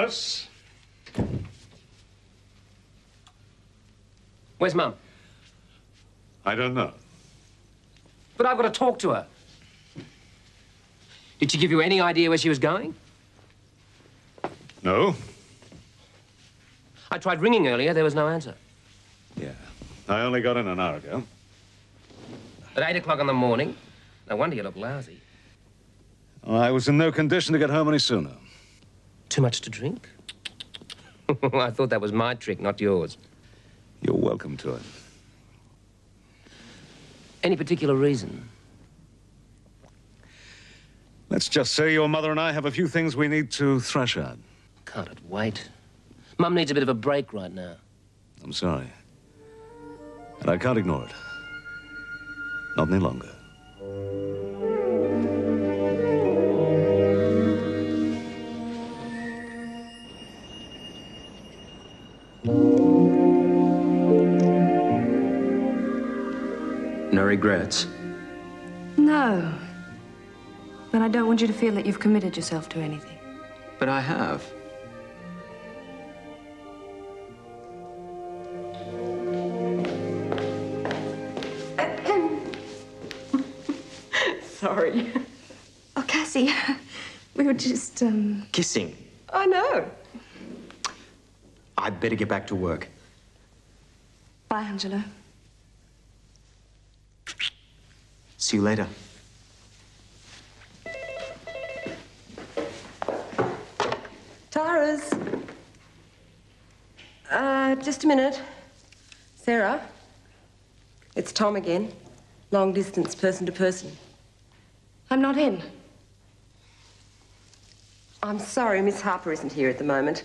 Alice? Where's Mum? I don't know. But I've got to talk to her. Did she give you any idea where she was going? No. I tried ringing earlier. There was no answer. Yeah. I only got in an hour ago. At 8 o'clock in the morning? No wonder you look lousy. I was in no condition to get home any sooner. Too much to drink? I thought that was my trick, not yours. You're welcome to it. Any particular reason? Let's just say your mother and I have a few things we need to thrash out. Can't it wait? Mum needs a bit of a break right now. I'm sorry. And I can't ignore it. Not any longer. No regrets? No. But I don't want you to feel that you've committed yourself to anything. But I have. Sorry. Oh, Cassie, we were just, Kissing. I know. I'd better get back to work. Bye, Angela. See you later. Tara's. Just a minute. Sarah, it's Tom again. Long distance, person to person. I'm not in. I'm sorry, Miss Harper isn't here at the moment.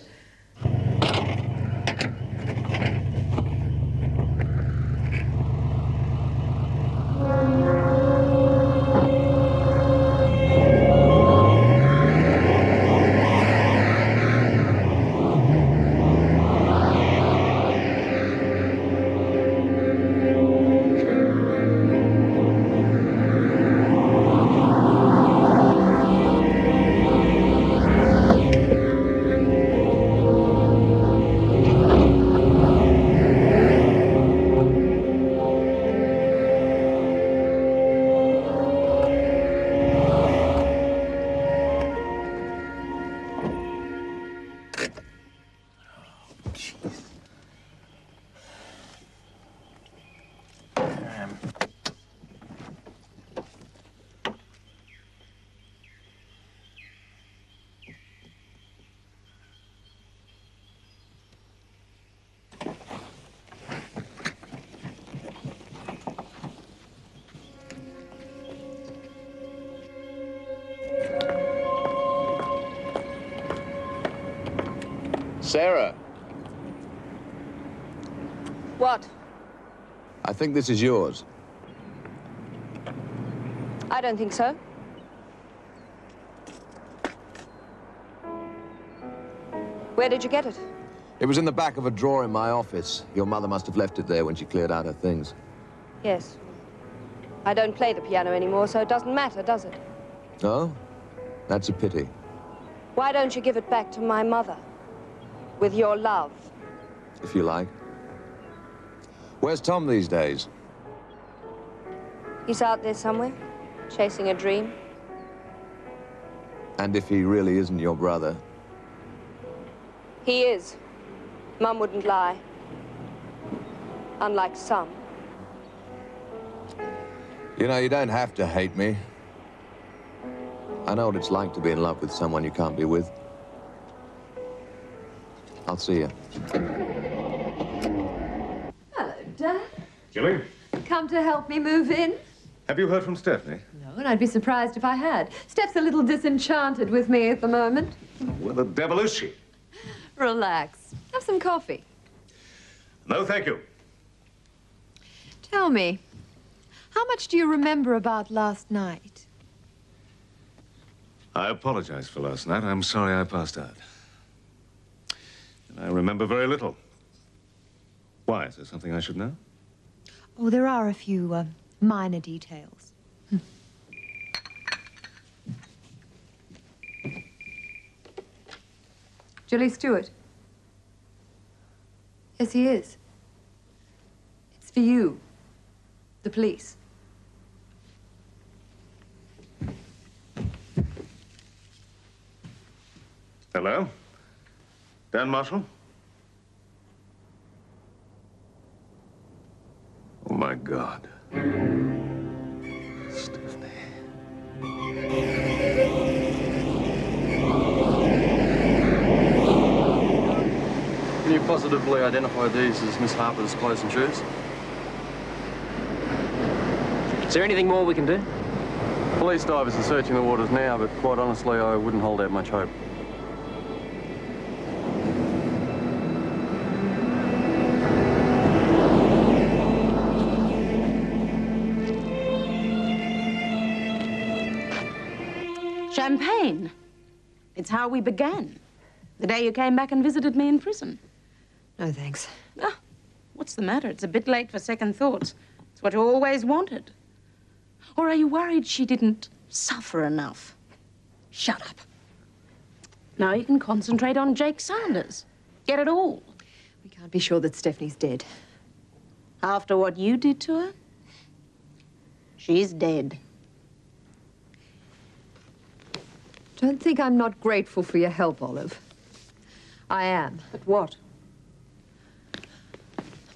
Sarah, What? I think this is yours. I don't think so. Where did you get it? It was in the back of a drawer in my office. Your mother must have left it there when she cleared out her things. Yes. I don't play the piano anymore, so it doesn't matter, does it? Oh? That's a pity. Why don't you give it back to my mother? With your love. If you like. Where's Tom these days? He's out there somewhere, chasing a dream. And if he really isn't your brother? He is. Mum wouldn't lie. Unlike some. You know, you don't have to hate me. I know what it's like to be in love with someone you can't be with. I'll see you. Hello, Dad. Gilly, Come to help me move in? have you heard from Stephanie? No, and I'd be surprised if I had. Steph's a little disenchanted with me at the moment. Where the devil is she? Relax. Have some coffee. No, thank you. Tell me, how much do you remember about last night? I apologize for last night. I'm sorry I passed out. And I remember very little. Why? Is there something I should know? Oh, there are a few minor details. Julie Stewart. Yes, he is. It's for you. The police. Hello? Dan Marshall? Oh, my God. Stephanie. Can you positively identify these as Miss Harper's clothes and shoes? Is there anything more we can do? Police divers are searching the waters now, but quite honestly, I wouldn't hold out much hope. Champagne. It's how we began. The day you came back and visited me in prison. No, thanks. Ah, what's the matter? It's a bit late for second thoughts. It's what you always wanted. Or are you worried she didn't suffer enough? Shut up. Now you can concentrate on Jake Sanders. Get it all. We can't be sure that Stephanie's dead. After what you did to her, she's dead. Don't think I'm not grateful for your help, Olive. I am. But what?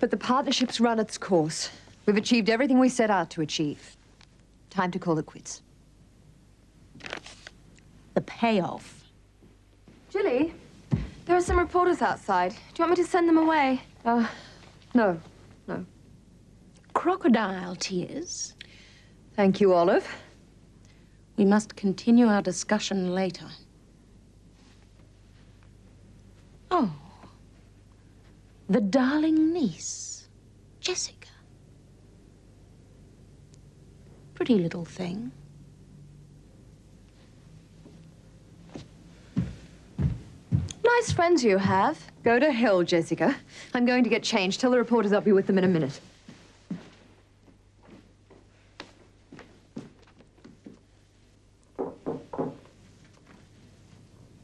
But the partnership's run its course. We've achieved everything we set out to achieve. Time to call it quits. The payoff. Julie, there are some reporters outside. Do you want me to send them away? No. Crocodile tears. Thank you, Olive. We must continue our discussion later. Oh. The darling niece, Jessica. Pretty little thing. Nice friends you have. Go to hell, Jessica. I'm going to get changed. Tell the reporters I'll be with them in a minute.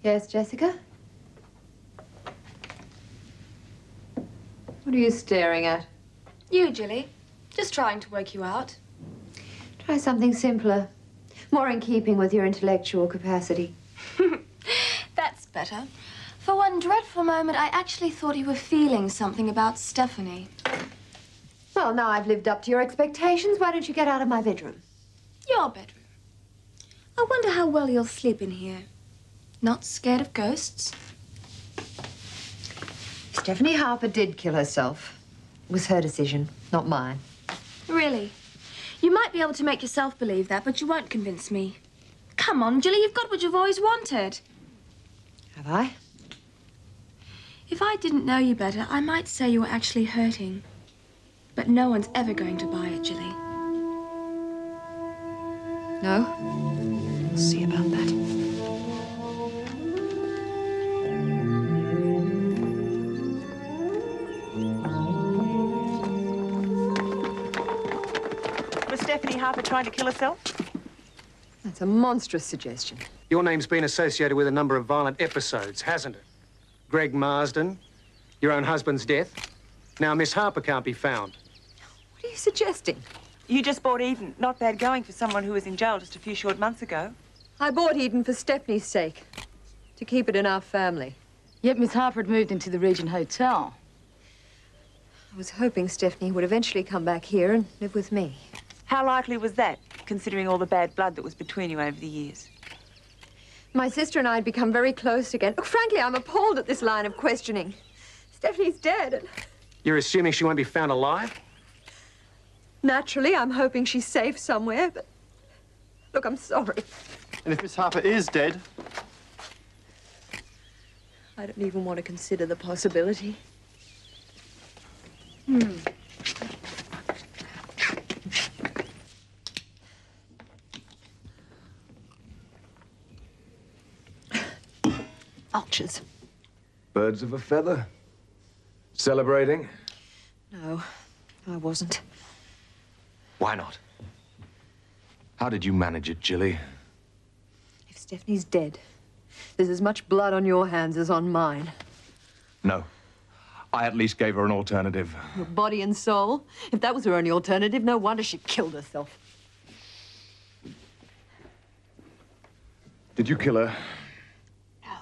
Yes, Jessica? What are you staring at? You, Julie. Just trying to work you out. Try something simpler. More in keeping with your intellectual capacity. That's better. For one dreadful moment, I actually thought you were feeling something about Stephanie. Well, now I've lived up to your expectations. Why don't you get out of my bedroom? Your bedroom. I wonder how well you'll sleep in here. Not scared of ghosts? Stephanie Harper did kill herself. It was her decision, not mine. Really? You might be able to make yourself believe that, but you won't convince me. Come on, Julie, you've got what you've always wanted. Have I? If I didn't know you better, I might say you were actually hurting. But no one's ever going to buy it, Julie. No? We'll see about that. Was Stephanie Harper trying to kill herself? That's a monstrous suggestion. Your name's been associated with a number of violent episodes, hasn't it? Greg Marsden, your own husband's death. Now Miss Harper can't be found. What are you suggesting? You just bought Eden. Not bad going for someone who was in jail just a few short months ago. I bought Eden for Stephanie's sake. To keep it in our family. Yet Miss Harper had moved into the Regent Hotel. I was hoping Stephanie would eventually come back here and live with me. How likely was that, considering all the bad blood that was between you over the years? My sister and I had become very close again. Look, frankly, I'm appalled at this line of questioning. Stephanie's dead, and You're assuming she won't be found alive? naturally, I'm hoping she's safe somewhere, but... Look, I'm sorry. And if Miss Harper is dead? I don't even want to consider the possibility. Vultures. Birds of a feather. Celebrating? No, I wasn't. Why not? How did you manage it, Jilly? If Stephanie's dead, There's as much blood on your hands as on mine. No. I at least gave her an alternative. Your body and soul? If that was her only alternative, no wonder she killed herself. Did you kill her? No.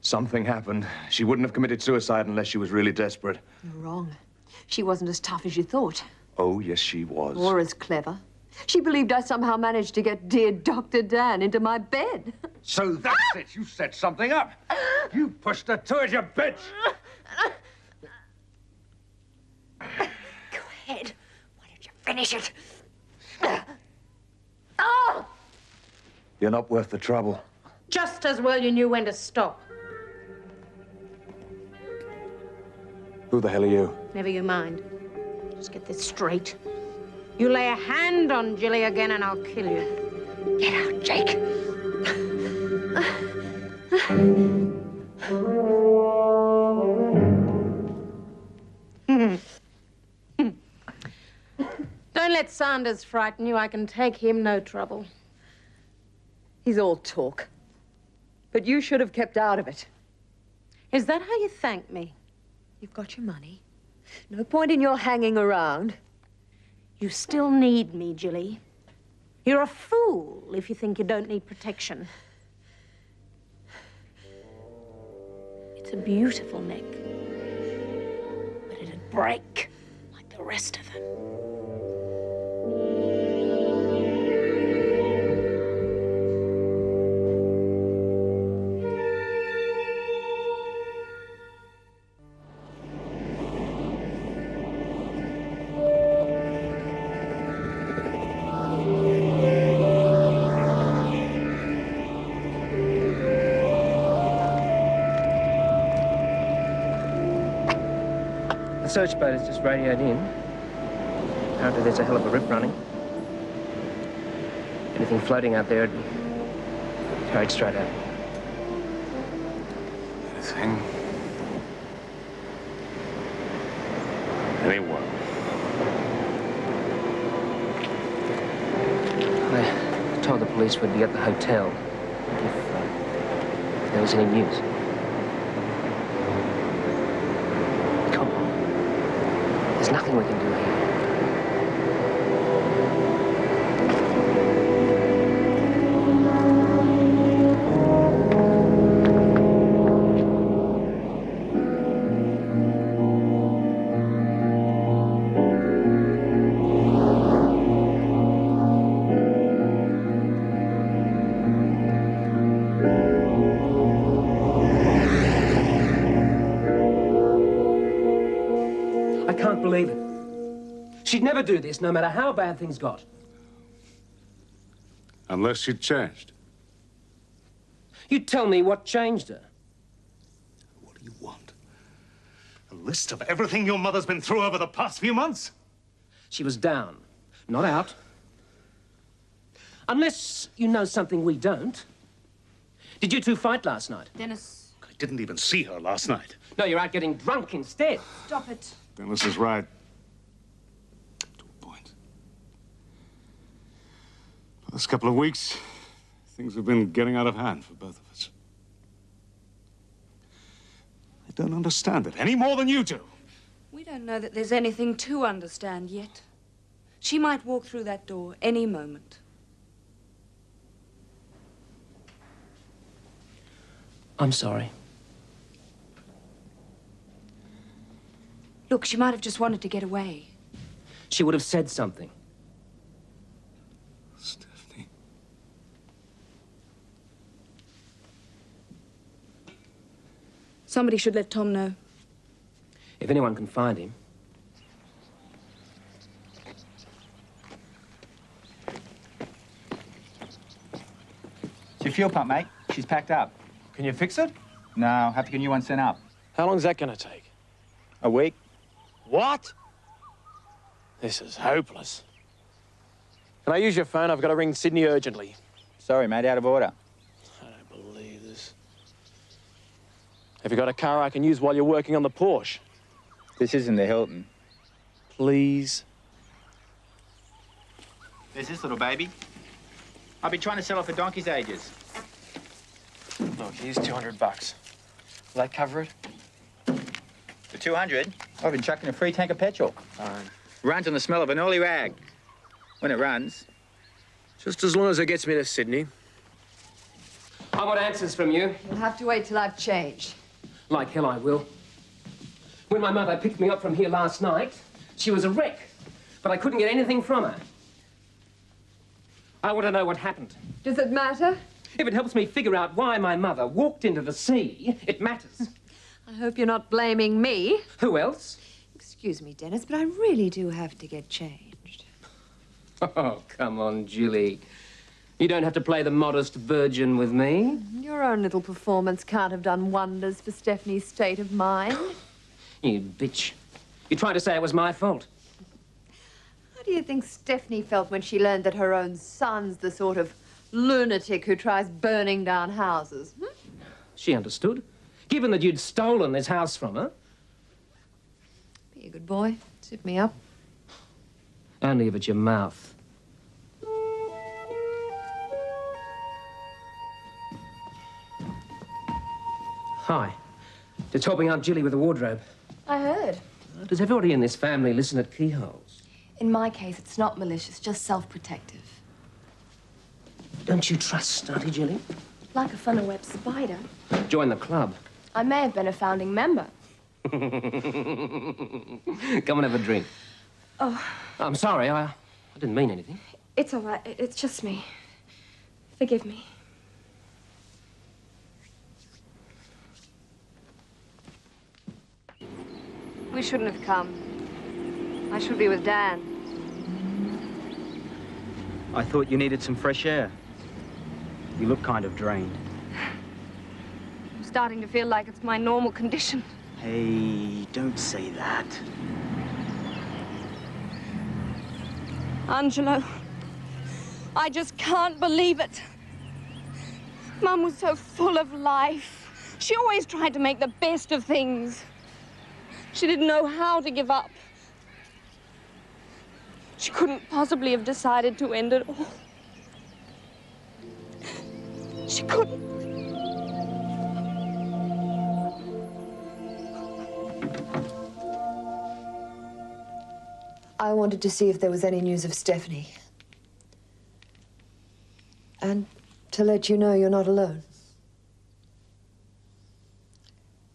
Something happened. She wouldn't have committed suicide unless she was really desperate. You're wrong. She wasn't as tough as you thought. Oh, yes, she was. Or as clever. She believed I somehow managed to get dear Dr. Dan into my bed. So that's it. You set something up. You pushed her to it, you bitch. Go ahead. Why don't you finish it? Oh! You're not worth the trouble. Just as well you knew when to stop. Who the hell are you? Never you mind. Just get this straight. You lay a hand on Jilly again and I'll kill you. Get out, Jake. Don't let Sanders frighten you. I can take him no trouble. He's all talk. But you should have kept out of it. Is that how you thank me? You've got your money. No point in your hanging around. You still need me, Jilly. You're a fool if you think you don't need protection. It's a beautiful neck. But it'd break like the rest of them. The search boat has just radioed in. Apparently there's a hell of a rip running. Anything floating out there would be carried straight out. Anything? Anyone? I told the police we'd be at the hotel if there was any news. There's nothing we can do here. I can't believe it. She'd never do this, no matter how bad things got. Unless she'd changed. You tell me what changed her. What do you want? A list of everything your mother's been through over the past few months? She was down, not out. Unless you know something we don't. Did you two fight last night? Dennis. I didn't even see her last night. No, you're out getting drunk instead. Stop it. Dennis is right. To a point. The last couple of weeks, things have been getting out of hand for both of us. I don't understand it any more than you do. We don't know that there's anything to understand yet. She might walk through that door any moment. I'm sorry. Look, she might have just wanted to get away. She would have said something. Stephanie. Somebody should let Tom know. If anyone can find him. It's your fuel pump, mate. She's packed up. Can you fix it? No, I'll have to get a new one sent up. How long's that going to take? A week. What? This is hopeless. Can I use your phone? I've got to ring Sydney urgently. Sorry, mate, out of order. I don't believe this. Have you got a car I can use while you're working on the Porsche? This isn't the Hilton. Please? There's this little baby. I've been trying to sell her for donkey's ages. Look, here's $200. Will that cover it? For 200, I've been chucking a free tank of petrol. Fine. Runs on the smell of an oily rag. When it runs. Just as long as it gets me to Sydney. I want answers from you. You'll have to wait till I've changed. Like hell I will. When my mother picked me up from here last night, she was a wreck. But I couldn't get anything from her. I want to know what happened. Does it matter? If it helps me figure out why my mother walked into the sea, it matters. I hope you're not blaming me. Who else? Excuse me, Dennis, but I really do have to get changed. Oh, come on, Julie. You don't have to play the modest virgin with me. Your own little performance can't have done wonders for Stephanie's state of mind. You bitch. You're trying to say it was my fault. How do you think Stephanie felt when she learned that her own son's the sort of lunatic who tries burning down houses? She understood. Given that you'd stolen this house from her. Be a good boy. Tip me up. Only if it's your mouth. Hi. Just helping Aunt Jilly with the wardrobe. I heard. Does everybody in this family listen at keyholes? In my case, it's not malicious, just self-protective. Don't you trust Auntie Jilly? Like a funnel-web spider. Join the club. I may have been a founding member. Come and have a drink. Oh, I'm sorry, I didn't mean anything. it's all right. It's just me. Forgive me. We shouldn't have come. I should be with Dan. I thought you needed some fresh air. You look kind of drained. I'm starting to feel like it's my normal condition. Hey, don't say that. Angelo, I just can't believe it. Mum was so full of life. She always tried to make the best of things. She didn't know how to give up. She couldn't possibly have decided to end it all. She couldn't. I wanted to see if there was any news of Stephanie. And to let you know you're not alone.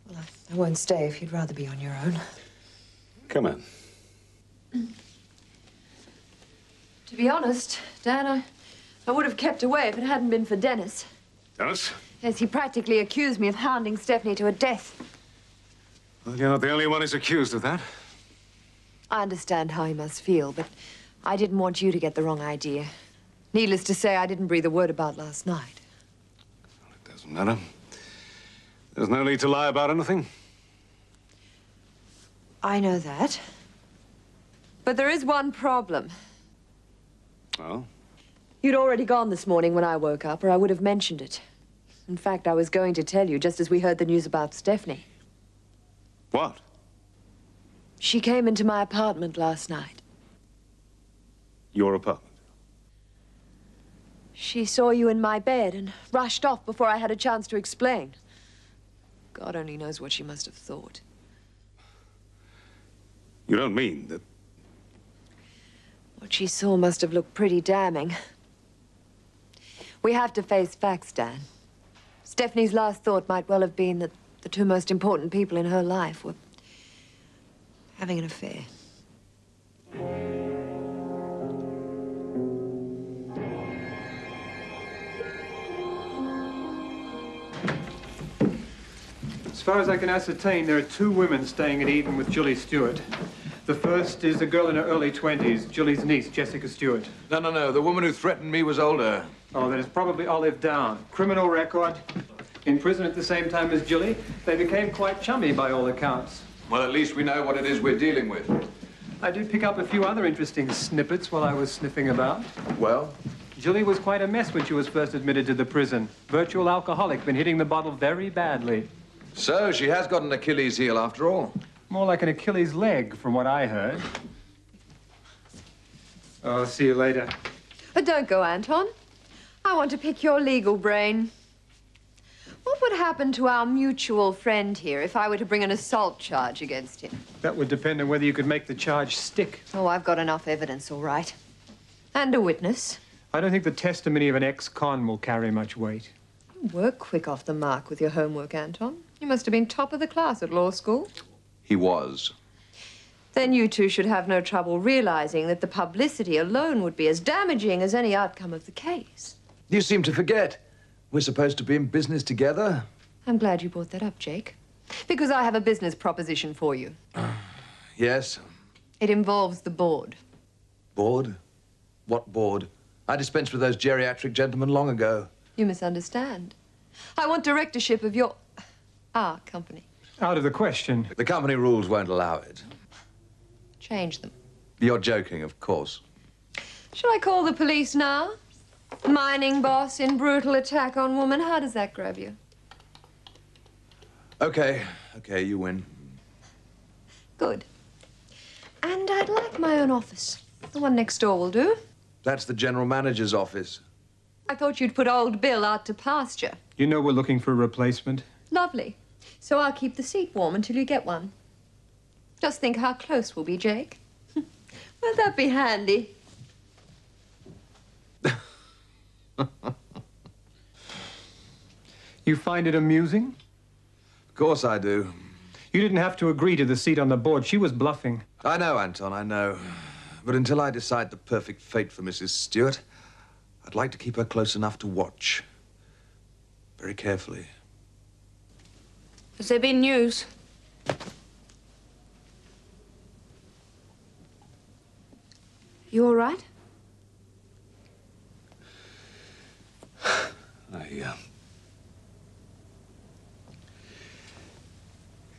Well, I won't stay if you'd rather be on your own. Come in. To be honest, Dan, I would have kept away if it hadn't been for Dennis. Dennis? Yes, he practically accused me of hounding Stephanie to her death. Well, you're not the only one who's accused of that. I understand how he must feel, but I didn't want you to get the wrong idea. Needless to say, I didn't breathe a word about last night. It doesn't matter. There's no need to lie about anything. I know that. But there is one problem. Well? You'd already gone this morning when I woke up, or I would have mentioned it. In fact, I was going to tell you just as we heard the news about Stephanie. What? She came into my apartment last night. Your apartment? She saw you in my bed and rushed off before I had a chance to explain. God only knows what she must have thought. You don't mean that... What she saw must have looked pretty damning. We have to face facts, Dan. Stephanie's last thought might well have been that the two most important people in her life were having an affair. As far as I can ascertain, there are two women staying at Eden with Julie Stewart. The first is a girl in her early 20s, Julie's niece, Jessica Stewart. No. The woman who threatened me was older. Oh, then it's probably Olive Down. Criminal record. In prison at the same time as Julie. They became quite chummy by all accounts. Well, at least we know what it is we're dealing with. I did pick up a few other interesting snippets while I was sniffing about. Well? Julie was quite a mess when she was first admitted to the prison. Virtual alcoholic, been hitting the bottle very badly. So, she has got an Achilles heel after all. More like an Achilles leg, from what I heard. Oh, I'll see you later. But don't go, Anton. I want to pick your legal brain. would happen to our mutual friend here if I were to bring an assault charge against him? That would depend on whether you could make the charge stick. Oh, I've got enough evidence, all right. And a witness. I don't think the testimony of an ex-con will carry much weight. You were quick off the mark with your homework, Anton. You must have been top of the class at law school. He was. Then you two should have no trouble realizing that the publicity alone would be as damaging as any outcome of the case. You seem to forget. We're supposed to be in business together. I'm glad you brought that up, Jake. Because I have a business proposition for you. Yes? It involves the board. Board? What board? I dispensed with those geriatric gentlemen long ago. You misunderstand. I want directorship of our company. Out of the question. The company rules won't allow it. Change them. You're joking, of course. Shall I call the police now? Mining boss in brutal attack on woman. How does that grab you? Okay, you win. Good. And I'd like my own office. The one next door will do. That's the general manager's office. I thought you'd put old Bill out to pasture. You know we're looking for a replacement. Lovely. So I'll keep the seat warm until you get one. Just think how close we'll be, Jake. Won't that be handy? You find it amusing? Of course I do. You didn't have to agree to the seat on the board. She was bluffing. I know, Anton, I know. But until I decide the perfect fate for Mrs. Stewart, I'd like to keep her close enough to watch. Very carefully. Has there been news? You all right?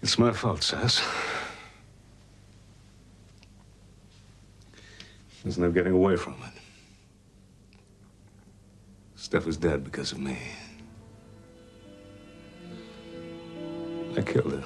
It's my fault, Sass. There's no getting away from it. Steph is dead because of me. I killed her.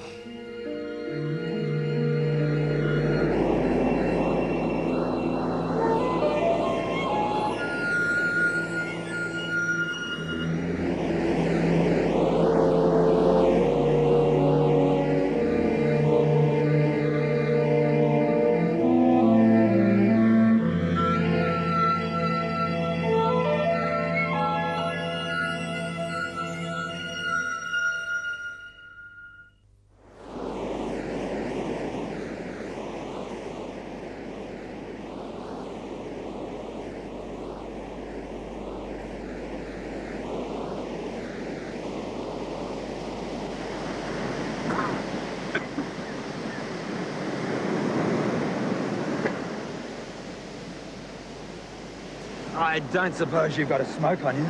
I don't suppose you've got a smoke on you?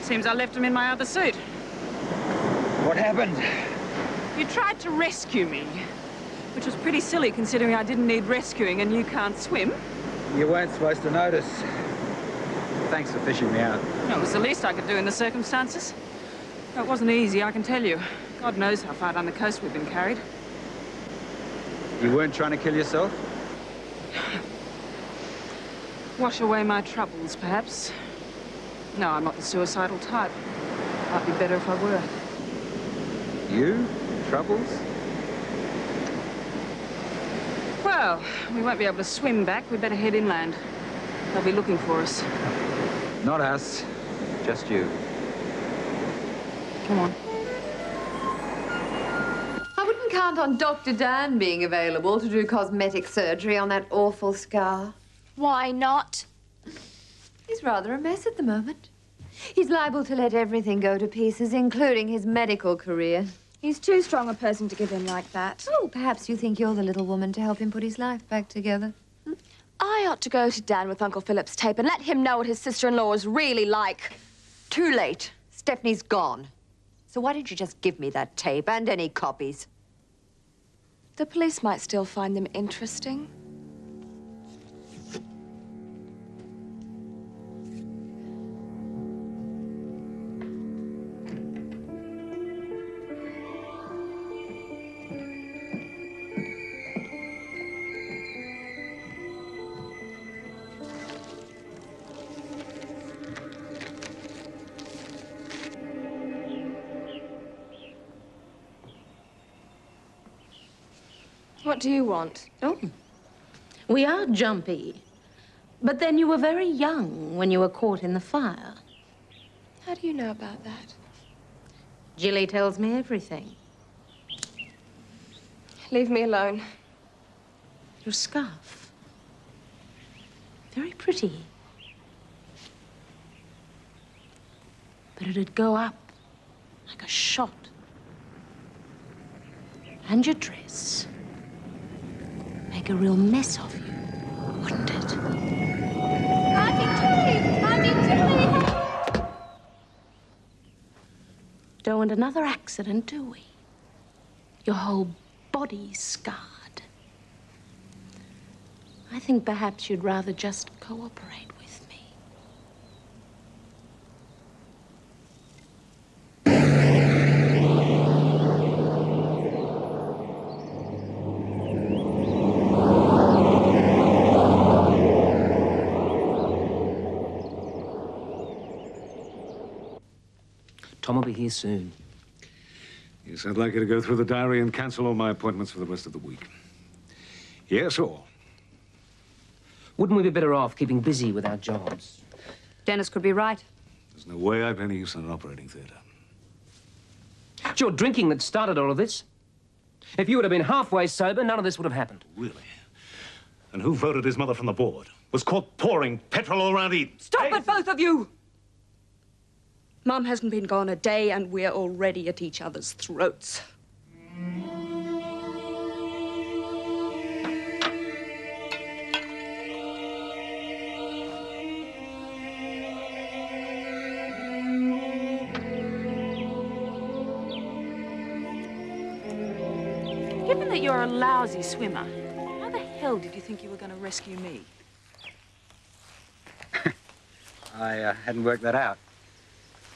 Seems I left him in my other suit. What happened? You tried to rescue me, which was pretty silly considering I didn't need rescuing and you can't swim. You weren't supposed to notice. Thanks for fishing me out. Well, it was the least I could do in the circumstances. It wasn't easy, I can tell you. God knows how far down the coast we've been carried. You weren't trying to kill yourself? Wash away my troubles, perhaps. No, I'm not the suicidal type. Might be better if I were. You? Troubles? Well, we won't be able to swim back. We'd better head inland. They'll be looking for us. Not us. Just you. Come on. I wouldn't count on Dr. Dan being available to do cosmetic surgery on that awful scar. Why not? He's rather a mess at the moment. He's liable to let everything go to pieces, including his medical career. He's too strong a person to give in like that. Oh, perhaps you think you're the little woman to help him put his life back together. I ought to go to Dan with Uncle Philip's tape and let him know what his sister-in-law is really like. Too late. Stephanie's gone. So why didn't you just give me that tape and any copies? The police might still find them interesting. What do you want? Oh, we are jumpy. But then you were very young when you were caught in the fire. How do you know about that? Jilly tells me everything. Leave me alone. Your scarf. Very pretty. But it'd go up like a shot. And your dress. Make a real mess of you, wouldn't it? Auntie Tilly! Auntie Tilly! Don't want another accident, do we? Your whole body's scarred. I think perhaps you'd rather just cooperate with me. Tom will be here soon. Yes, I'd like you to go through the diary and cancel all my appointments for the rest of the week. Yes, or? Wouldn't we be better off keeping busy with our jobs? Dennis could be right. There's no way I've any use in an operating theatre. It's your drinking that started all of this. If you would have been halfway sober, none of this would have happened. Really? And who voted his mother from the board? Was caught pouring petrol all around Eden? Stop it, both of you! Mum hasn't been gone a day, and we're already at each other's throats. Given that you're a lousy swimmer, how the hell did you think you were going to rescue me? I hadn't worked that out.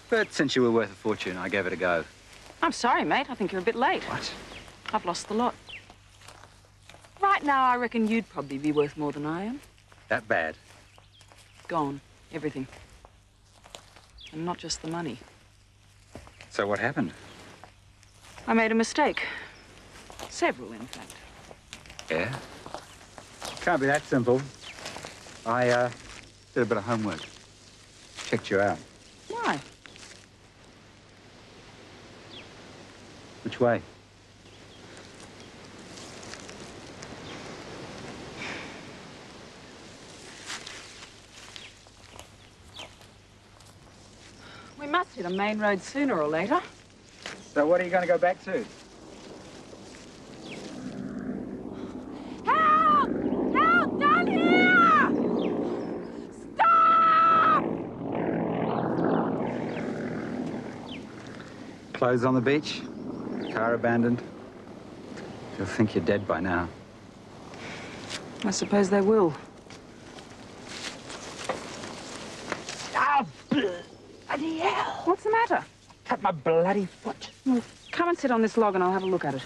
But since you were worth a fortune, I gave it a go. I'm sorry, mate. I think you're a bit late. What? I've lost the lot. Right now, I reckon you'd probably be worth more than I am. That bad? Gone. Everything. And not just the money. So what happened? I made a mistake. Several, in fact. Yeah? Can't be that simple. I did a bit of homework. Checked you out. Why? Which way? We must hit a main road sooner or later. So what are you going to go back to? Help! Help! Down here! Stop! Clothes on the beach? Car abandoned? They'll think you're dead by now. I suppose they will. Oh, bloody hell! What's the matter? Cut my bloody foot. Well, come and sit on this log and I'll have a look at it.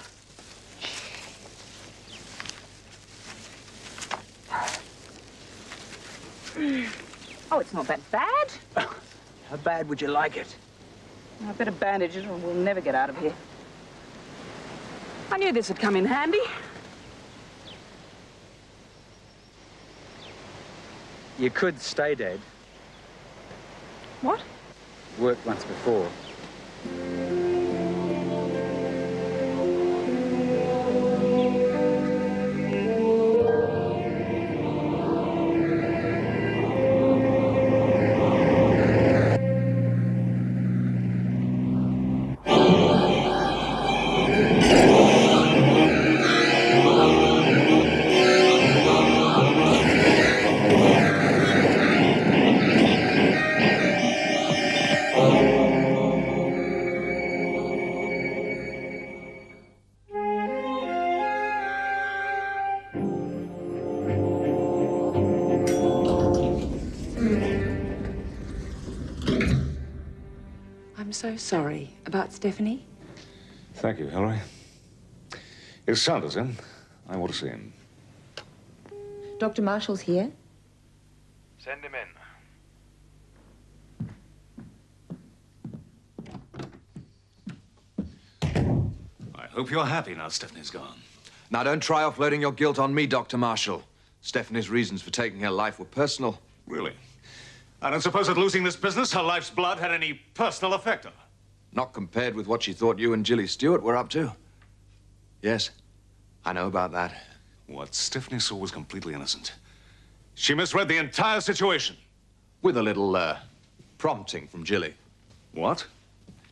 Oh, it's not that bad. How bad would you like it? I better bandage it or we'll never get out of here. I knew this would come in handy. You could stay dead. What? Worked once before. I'm so sorry about Stephanie. Thank you, Hilary. Is Sanders in? I want to see him. Dr. Marshall's here. Send him in. I hope you're happy now Stephanie's gone. Now, don't try offloading your guilt on me, Dr. Marshall. Stephanie's reasons for taking her life were personal. Really? I don't suppose that losing this business, her life's blood, had any personal effect on her? Not compared with what she thought you and Jilly Stewart were up to. Yes, I know about that. What Stephanie saw was completely innocent. She misread the entire situation. With a little, prompting from Jilly. What?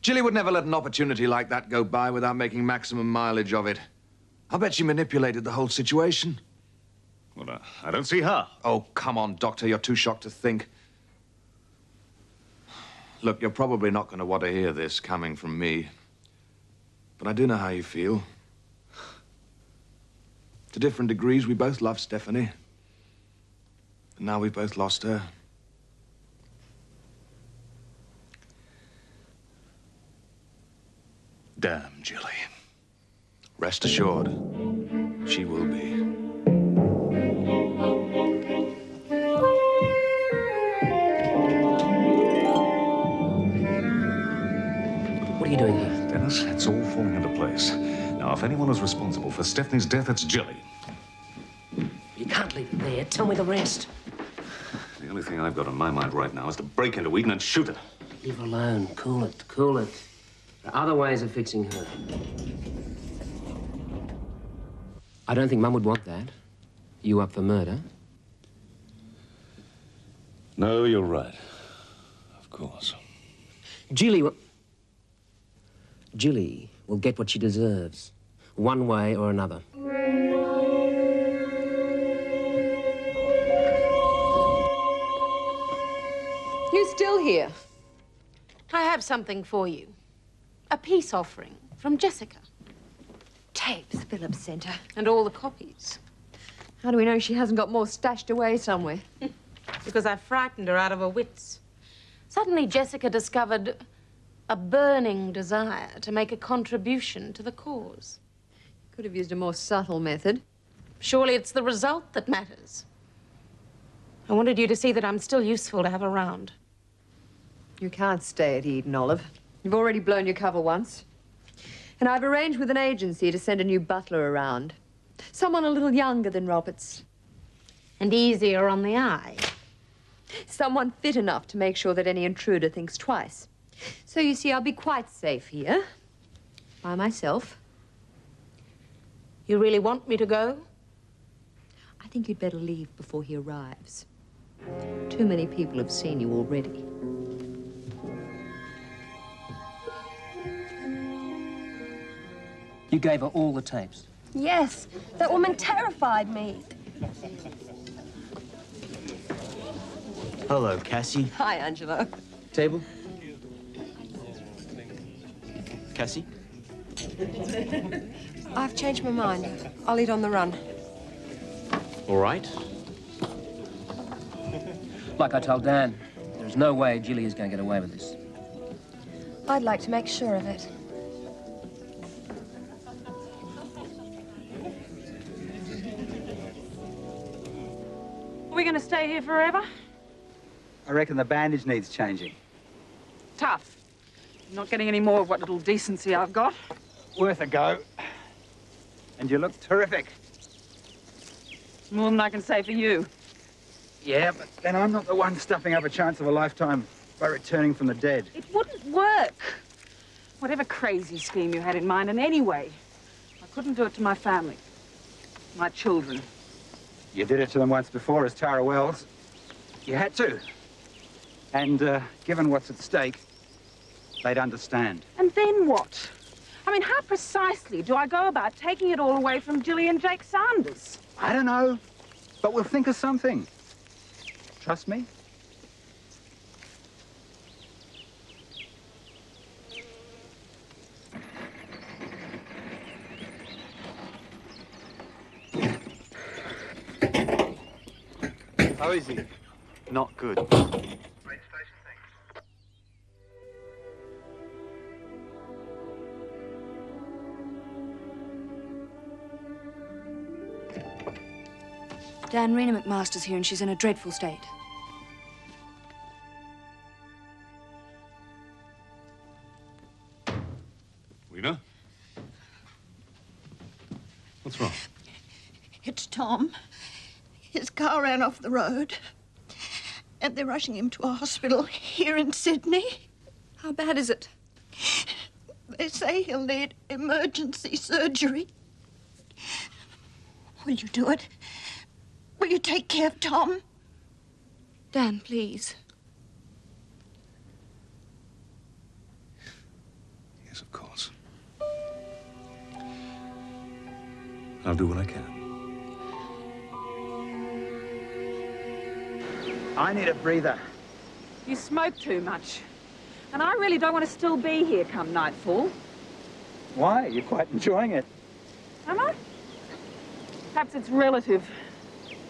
Jilly would never let an opportunity like that go by without making maximum mileage of it. I'll bet she manipulated the whole situation. Well, I don't see how. Oh, come on, Doctor. You're too shocked to think. Look, you're probably not going to want to hear this coming from me. But I do know how you feel. To different degrees, we both love Stephanie. And now we've both lost her. Damn, Jilly. Rest assured, she will be. What are you doing here? Dennis, it's all falling into place. Now, if anyone is responsible for Stephanie's death, it's Jilly. You can't leave it there. Tell me the rest. The only thing I've got on my mind right now is to break into Eden and shoot her. Leave her alone. Cool it. Cool it. There are other ways of fixing her. I don't think Mum would want that. You up for murder? No, you're right. Of course. Jilly will get what she deserves, one way or another. You still here? I have something for you. A peace offering from Jessica. Tapes Phillips sent her. And all the copies. How do we know she hasn't got more stashed away somewhere? Because I frightened her out of her wits. Suddenly, Jessica discovered a burning desire to make a contribution to the cause. Could have used a more subtle method. Surely it's the result that matters. I wanted you to see that I'm still useful to have around. You can't stay at Eden, Olive. You've already blown your cover once. And I've arranged with an agency to send a new butler around. Someone a little younger than Roberts. And easier on the eye. Someone fit enough to make sure that any intruder thinks twice. So you see, I'll be quite safe here. By myself. You really want me to go? I think you'd better leave before he arrives. Too many people have seen you already. You gave her all the tapes. Yes, that woman terrified me. Hello, Cassie. Hi, Angelo. Table? Cassie? I've changed my mind. I'll eat on the run. All right. Like I told Dan, there's no way Jilly is going to get away with this. I'd like to make sure of it. Are we going to stay here forever? I reckon the bandage needs changing. Tough. I'm not getting any more of what little decency I've got. Worth a go. And you look terrific. More than I can say for you. Yeah, but then I'm not the one stuffing up a chance of a lifetime by returning from the dead. It wouldn't work. Whatever crazy scheme you had in mind, and anyway, I couldn't do it to my family, my children. You did it to them once before as Tara Wells. You had to. And given what's at stake, they'd understand. And then what? I mean, how precisely do I go about taking it all away from Jilly and Jake Sanders? I don't know, but we'll think of something. Trust me. How is he? Not good. Dan, Rena McMaster's here and she's in a dreadful state. Rena? What's wrong? It's Tom. His car ran off the road. And they're rushing him to a hospital here in Sydney. How bad is it? They say he'll need emergency surgery. Will you do it? Will you take care of Tom? Dan, please. Yes, of course. I'll do what I can. I need a breather. You smoke too much. And I really don't want to still be here come nightfall. Why? You're quite enjoying it. Am I? Perhaps it's relative.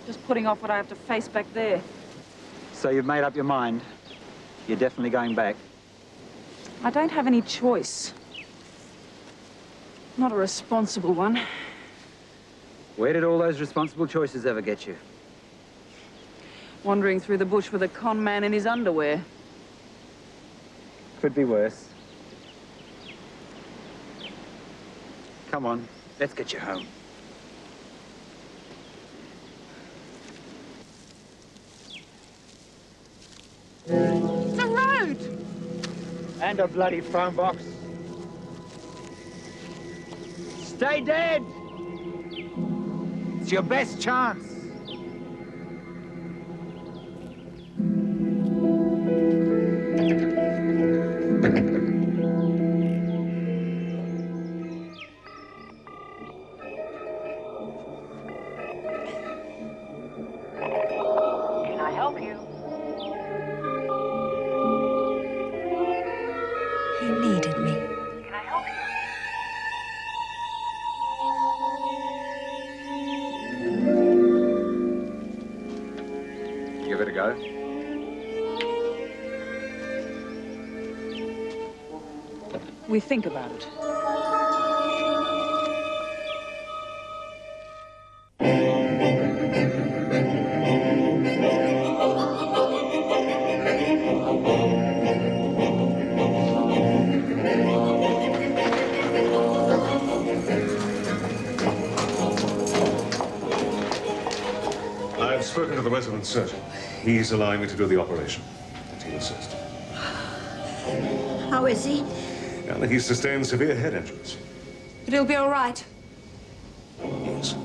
Just putting off what I have to face back there. So you've made up your mind. You're definitely going back. I don't have any choice. Not a responsible one. Where did all those responsible choices ever get you? Wandering through the bush with a con man in his underwear. Could be worse. Come on, let's get you home. It's a road! And a bloody phone box. Stay dead! It's your best chance. Can I help you? He needed me. Can I help you? Give it a go. We think about it. I've spoken to the resident surgeon. He's allowing me to do the operation. And he'll assist. How is he? Now that he's sustained severe head injuries. But he'll be all right. Yes.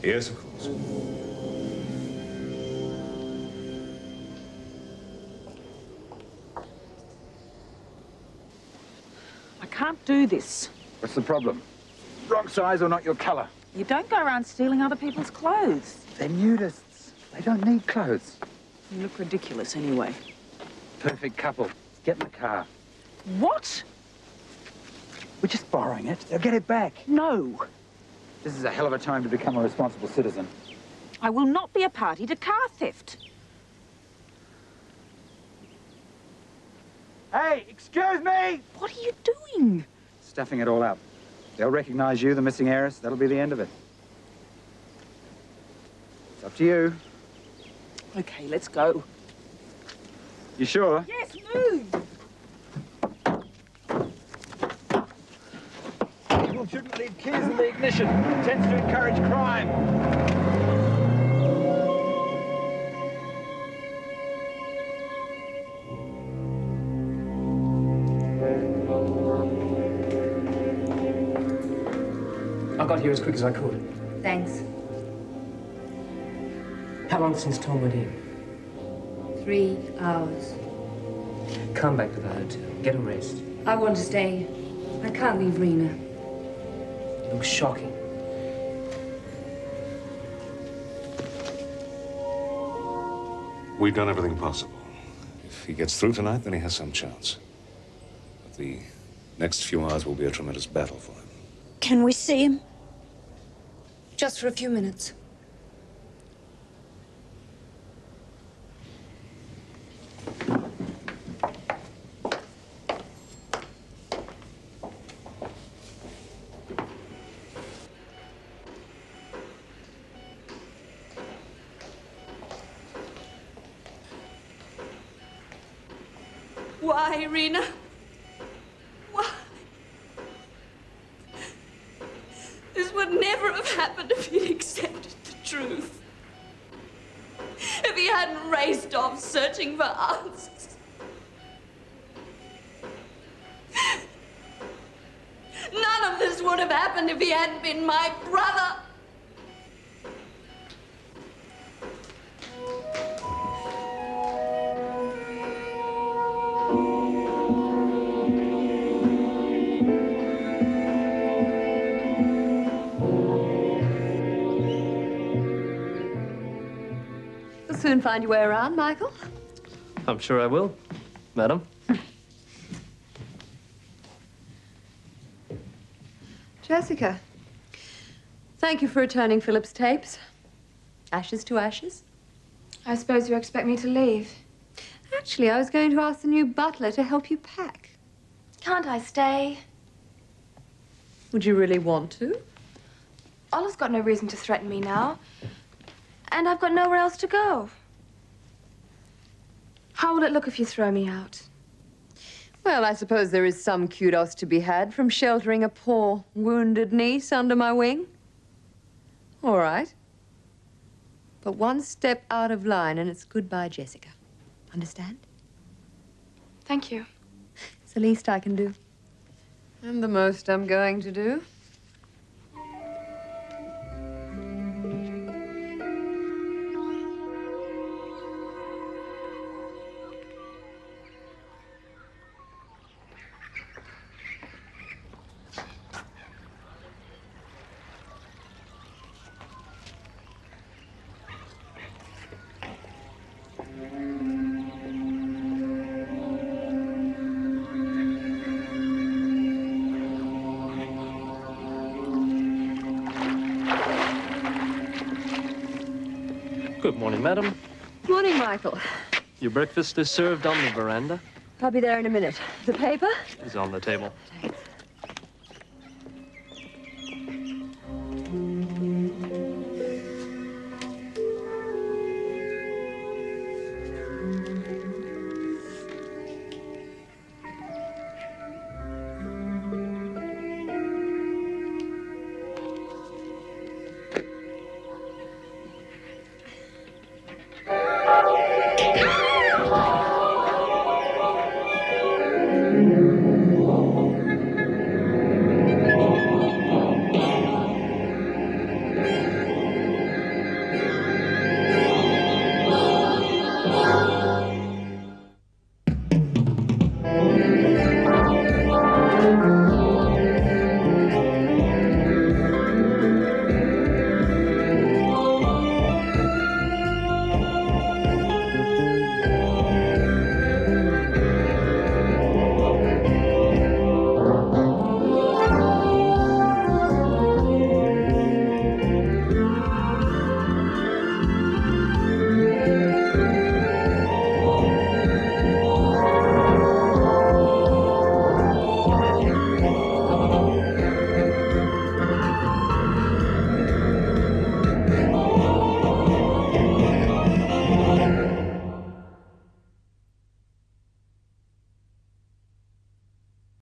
Yes, of course. I can't do this. What's the problem? Wrong size or not your colour? You don't go around stealing other people's clothes. They're nudists. They don't need clothes. You look ridiculous anyway. Perfect couple. Get in the car. What? We're just borrowing it. They'll get it back. No. This is a hell of a time to become a responsible citizen. I will not be a party to car theft. Hey, excuse me! What are you doing? Stuffing it all up. They'll recognize you, the missing heiress. That'll be the end of it. It's up to you. Okay, let's go. You sure? Yes, move! People shouldn't leave keys in the ignition. It tends to encourage crime. I got here as quick as I could. Thanks. How long since Tom went in? 3 hours. Come back to the hotel. Get a rest. I want to stay. I can't leave Rena. It looks shocking. We've done everything possible. If he gets through tonight, then he has some chance. But the next few hours will be a tremendous battle for him. Can we see him? Just for a few minutes. Why, Rena? Why? This would happened if he'd accepted the truth? If he hadn't raced off searching for answers? None of this would have happened if he hadn't been my brother. You'll soon find your way around, Michael. I'm sure I will, madam. Jessica, thank you for returning Philip's tapes. Ashes to ashes. I suppose you expect me to leave. Actually, I was going to ask the new butler to help you pack. Can't I stay? Would you really want to? Olive's got no reason to threaten me now. And I've got nowhere else to go. How will it look if you throw me out? Well, I suppose there is some kudos to be had from sheltering a poor, wounded niece under my wing. All right. But one step out of line and it's goodbye, Jessica. Understand? Thank you. It's the least I can do. And the most I'm going to do. Good morning, madam. Morning, Michael. Your breakfast is served on the veranda. I'll be there in a minute. The paper? Is on the table.